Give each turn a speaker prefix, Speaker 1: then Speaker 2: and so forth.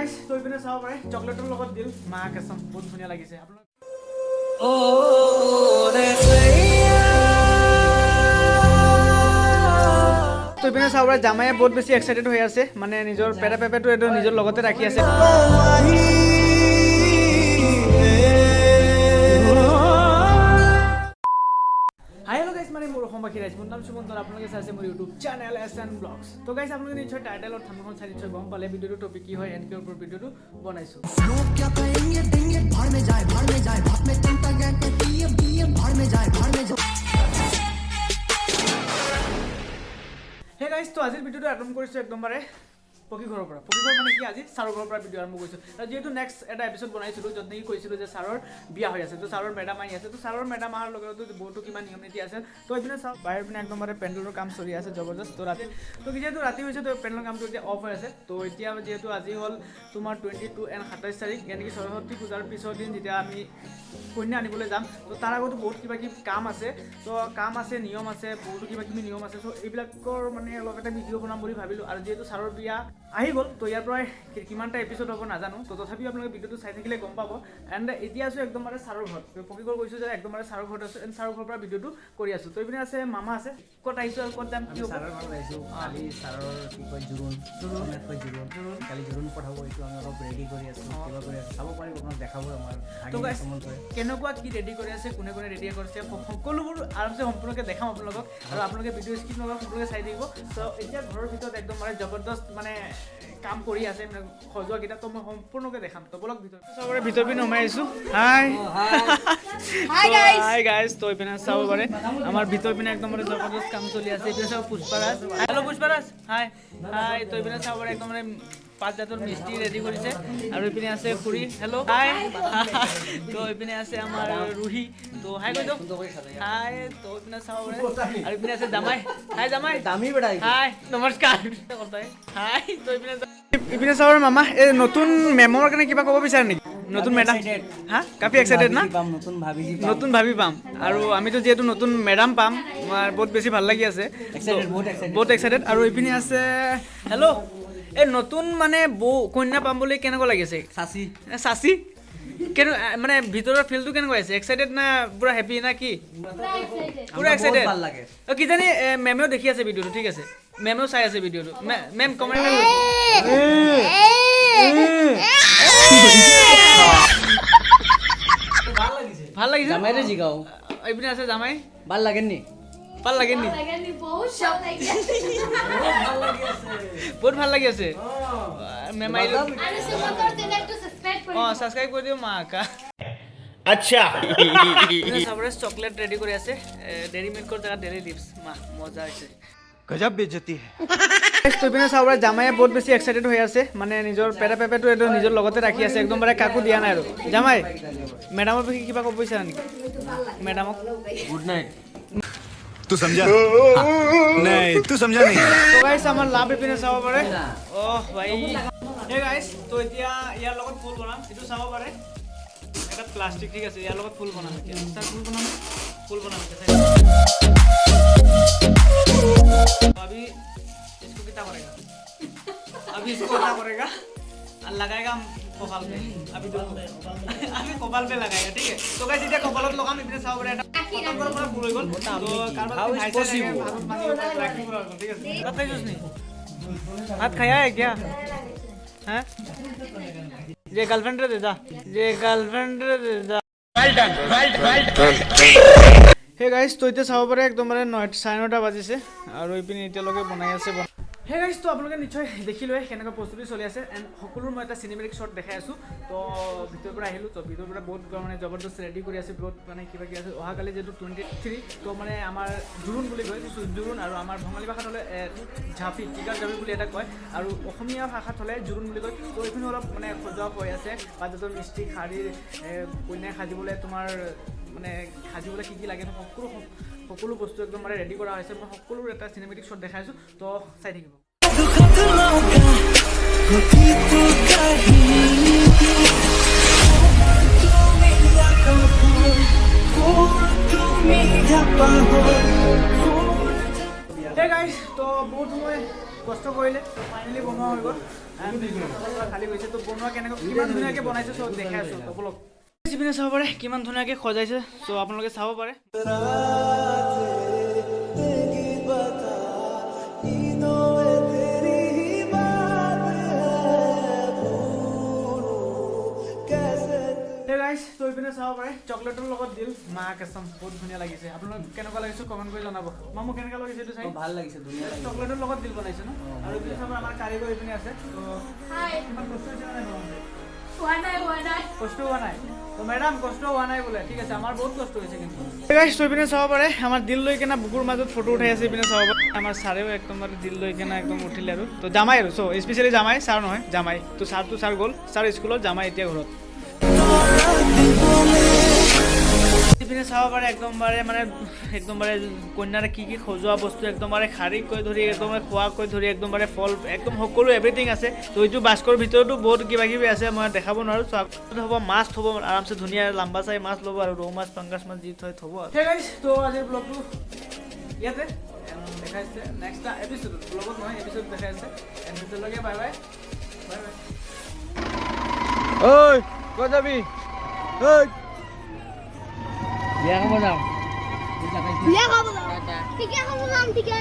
Speaker 1: guys তো ইপিনে চাব পাৰে চকলেটৰ লগত দিল মা কেছম বহুত ধুনীয়া লাগিছে আপোনাক তো ইপিনে চাব পাৰে জামায়ে বহুত বেছি এক্সাইটেড হৈ আছে মানে নিজৰ পেটা পেপেটো এটো নিজৰ লগতে ৰাখি আছে हेलो गाइस माने मोर होमबाखि राइज मन नाम सुमंतर आपलोके साथे मोर YouTube चैनल SN ब्लॉग्स तो गाइस आपलोके निश्चय टाइटल और थंबनेल साइड निश्चय गम पाले भिडियोটো टपिक की হয় এনকে উপর भिडियोটো बनाइছো लोग क्या कहेंगे देंगे भाड़ में जाए बाप में तंता गया के पीएम भाड़ में जाए हे गाइस तो আজিৰ ভিডিওটো আৰম্ভ কৰিছো একদম বাৰে পকি ঘৰৰ পৰা পকি ঘৰ মানে কি আজি সাৰৰ ঘৰৰ পৰা ভিডিও আৰম্ভ কৰিছো আৰু যেহেতু নেক্সট এটা এপিসোড বনাইছিলো যত নেকি কৈছিলো যে সাৰৰ বিয়া হৈ আছে তো সাৰৰ মেডাম আহি আছে তো সাৰৰ মেডাম আহাৰ লগতো বহুতো কিমান নিয়ম নীতি আছে তো এইপিনে চাও বাহিৰ পিনে একদম বাৰে পেন্ডেলৰ কাম চলি আছে জবৰদস্ত তো ৰাতি তো যেহেতু ৰাতি হৈছে তো পেন্ডেলৰ কামটো এতিয়া অফ হৈ আছে তো এতিয়া যেহেতু আজি হল তোমাৰ 22 এণ্ড 27 তাৰিখ यानी কি সৰস্বতী পূজাৰ পিছৰ দিন যেতিয়া আমি কন্যা আনিবলৈ যাম তো তাৰ আগতো বহুত কিবা কি কাম আছে তো কাম আছে নিয়ম আছে বহুত কিবা কি নিয়ম আছে তো এইবিলাকৰ মানে অলপ এটা ভিডিও বনাম বুলি ভাবিলো আৰু যেহেতু সাৰৰ বিয়া আহি গল তো ইয়াৰ পৰা কিমানটা এপিসোড হ'ব নাজানো তো তথাপিও আপোনালোকে ভিডিওটো চাই থাকিলে গম পাব এণ্ড এতিয়া আছো একদম মানে সাৰৰ ঘৰত পকি ঘৰ গৈছো যে একদম মানে সাৰৰ ঘৰত আছো এণ্ড সাৰৰ ঘৰৰ পৰা ভিডিওটো কৰি আছো তো এইপিনে আছে মামা আছে ক'ত আহিছো আৰু ক'ত যাম কি হ'ব
Speaker 2: সাৰৰ ঘৰত আহিছো কালি সাৰৰ কি কয় জুৰুন কালি জুৰুন পঠাব এইটো আমি অলপ ৰেডি কৰি আছো কিবা কৰি আছো চাব পাৰিব আপোনাক দেখাব আমাৰ
Speaker 1: তো গাইস কেনেকুৱা কি ৰেডি কৰি আছে কোনে কোনে ৰেডি কৰিছে সকলোবোৰ আৰামছে সম্পূৰ্ণকৈ দেখাম আপোনালোকক আৰু আপোনালোকে ভিডিও স্কিপ নকৰা সম্পূৰ্ণকৈ চাই থাকিব তো এতিয়া ঘৰৰ ভিতৰত একদম মানে জবৰদস্ত মানে কাম কৰি আছে মানে খজোৱা কিটা তো মই সম্পূৰ্ণকৈ দেখাম তো বলক ভিতৰ সবৰে ভিতৰ পিনে সোমাই আহিছো হাই গাইস তো ইপিনে চাব পাৰে আমাৰ ভিতৰ পিনে একদম মানে জবৰদস্ত কাম চলি আছে ইপিনে চাব পুষ্পাৰাজ হেল্ল' পুষ্পাৰাজ হাই তো ইপিনে চাব পাৰে একদম মানে পাঁচ জাতৰ মিষ্টি ৰেডি কৰিছে আৰু ইপিনে আছে খুৰী হেল্ল' হাই তো ইপিনে আছে আমাৰ ৰুহি তো হাই কৈ দিও হাই তো ইপিনে চাব পাৰে আৰু ইপিনে আছে জামাই হাই জামাই
Speaker 2: দামি বেটাই
Speaker 1: হাই নমস্কাৰ হাই তো ইপিনে চাব মামা এই নতুন মেমৰ কাৰণে কিবা ক'ব বিচাৰে নেকি নতুন মেডাম হা কাফি এক্সাইটেড না নতুন ভাবি পাম আৰু আমিতো যেহেতু নতুন মেডাম পাম আমাৰ বহুত বেছি ভাল লাগি আছে বহুত এক্সাইটেড আৰু ইপিনে আছে হেল্ল' এই নতুন মানে বৌ কন্যা পাম বুলি কেনেকুৱা লাগিছে চাচি কেনে মানে ভিতৰৰ ফিলটো কেনেকুৱা আছে এক্সাইটেড না পুৰা হেপি না কি পুৰা এক্সাইটেড
Speaker 2: ভাল লাগে
Speaker 1: কিজানি মেমেও দেখি আছে ভিডিওটো ঠিক আছে মেমেও চাই আছে ভিডিওটো মেম কমেণ্ট ভাল লাগিছে
Speaker 2: জামাইৰে জিগাও
Speaker 1: এইপিনে আছে জামাই
Speaker 2: ভাল লাগে নি
Speaker 1: বহুত ভাল লাগি আছে মেমাই সাবস্ক্রাইব কৰি দিও মাকা আচ্ছা সবৰে চকলেট ৰেডি কৰি আছে ডেৰি মিল্কৰ জায়গা ডেৰি লিপস মজা আছে গজব বেজতি তো ইপিনে চাব পাৰে জামায়ে বহুত বেছি এক্সাইটেড হৈ আছে মানে নিজৰ পেটা পেপেটো এটো নিজৰ লগতে ৰাখি আছে একদম বাৰে কাকো দিয়া নাই আৰু জামাই মেডামৰ বিষয়ে কিবা ক'ব বিচাৰা নেকি মেডামক
Speaker 2: গুড নাইট
Speaker 3: तू समझा नहीं तू समझा नहीं
Speaker 1: তো গাইস আমাৰ লাভ ইপিনে চাব পাৰে ওহ ভাই হে গাইস তো এতিয়া ইয়াৰ লগত ফুল বনাম এটো চাব পাৰে এটা প্লাষ্টিক ঠিক আছে ইয়াৰ লগত ফুল বনাম এতিয়া ফুল বনাম अभी इसको कितना करेगा अभी इसको क्या करेगा और लगाएगा कपाल पे अभी कपाल पे लगाएगा ठीक है तो गाइस इधर कपालत लगाम इधर साव रे कपाल पर पूरा गल तो कारबार भाई से भागत मानी राखी पूरा गल ठीक है तब तक कुछ नहीं हाथ खाया है क्या हैं ये गर्लफ्रेंड रे दे जा वेल डन হে গাইস তো এতিয়া চাব পাৰে একদম মানে 9:30 বাজিছে আৰু ইপিনে এতিয়ালৈকে বনাই আছে হে গাইস তো আপোনালোকে নিশ্চয় দেখিলে কেনেকৈ প্ৰস্তুতি চলি আছে এণ্ড সকলোৰ মই এটা চিনেমেটিক শ্বট দেখাই আছো তো ভিতৰৰ পৰা আহিলো তো ভিতৰৰ পৰা বহুত মানে জবৰদস্ত ৰেডি কৰি আছে বহুত মানে কিবা কি আছে অহাকালি যেহেতু 23 তো মানে আমাৰ জুৰুন বুলি কয় জুৰুন আৰু আমাৰ বঙালী ভাষাত হ'লে ঝাপি টিকাৰ জাপি বুলি এটা কয় আৰু অসমীয়া ভাষাত হ'লে জুৰুন বুলি কয় তো এইখিনি অলপ মানে সজোৱা হৈ আছে বাজেটৰ মিষ্টি খাৰি কইনা সাজিবলৈ তোমাৰ মানে সাজিবলৈ কি লাগে সকলো বস্তু একদম মানে ৰেডি কৰা হৈছে মই সকলো এটা চিনেমেটিক শ্বট দেখাইছো তো চাই থাকিব হে গাইস তো বহুত সময় কষ্ট কৰি কৰিলে ফাইনেলি বনোৱা হৈ গ'ল খালী গৈছে তো বনোৱা কেনেকৈ কিমান ধুনীয়াকৈ বনাইছে চব দেখাই আছোঁ বলক পিনে চাব পাৰে কিমান ধুনীয়াকৈ সজাইছে চ' আপোনালোকে চাব পাৰে তো এইপিনে চাব পাৰে চকলেটৰ লগত দিল মা কেছম বহুত ধুনীয়া লাগিছে আপোনালোক কেনেকুৱা লাগিছে কমেণ্ট কৰি জনাব মামু কেনেকুৱা লাগিছে এইটো চাই
Speaker 2: ভাল লাগিছে ধুনীয়া লাগিছে
Speaker 1: চকলেটৰ লগত দিল বনাইছে ন আৰু এইপিনে চাব আমাৰ কাৰিকৰ এইপিনে আছে তো কিমান কষ্ট হৈছে নে কষ্ট হোৱা নাই তো মেডাম কষ্ট হোৱা নাই বোলে ঠিক আছে আমাৰ বহুত কষ্ট হৈছে কিন্তু গাইছ তো এইপিনে চাব পাৰে আমাৰ দিল লৈ কেনে বুকুৰ মাজত ফটো উঠাই আছে এইপিনে চাব পাৰে আমাৰ ছাৰেও একদম দিল লৈ কেনে একদম উঠিলে আৰু তো জামাই আৰু চ' স্পেচিয়েলি জামাই ছাৰ নহয় জামাই তো ছাৰ গ'ল ছাৰ স্কুলত জামাই এতিয়া ঘৰত এইপিনে চাব পাৰে একদমবাৰে মানে একদমবাৰে কন্যাৰে কি কি সজোৱা বস্তু একদমবাৰে শাৰীকৈ ধৰি একদমবাৰে খোৱাকৈ ধৰি একদমবাৰে ফল একদম সকলো এভৰিথিং আছে তো এইটো বাস্কৰ ভিতৰতো বহুত কিবা কিবি আছে মই দেখাব নোৱাৰোঁ চ' হ'ব মাছ থ'ব আৰামছে ধুনীয়া লাম্বা চাই মাছ ল'ব আৰু ৰৌ মাছ পাংগাছ মাছ যি থৈ থ'ব ঠিক আছে তো আজিৰ ব্লগটো ইয়াতে দেখাইছে নেক্সট এপিছ'ডত ব্লগত নহয় এপিছ'ড দেখাইছে তেতিয়ালৈকে বাই বাই বাই বাই
Speaker 4: ঐ ক'ত যাবি ঐ
Speaker 2: বিয়া খাব যাওঁ
Speaker 5: বিয়া খাব যাম ঠিকে খাব যাম ঠিকে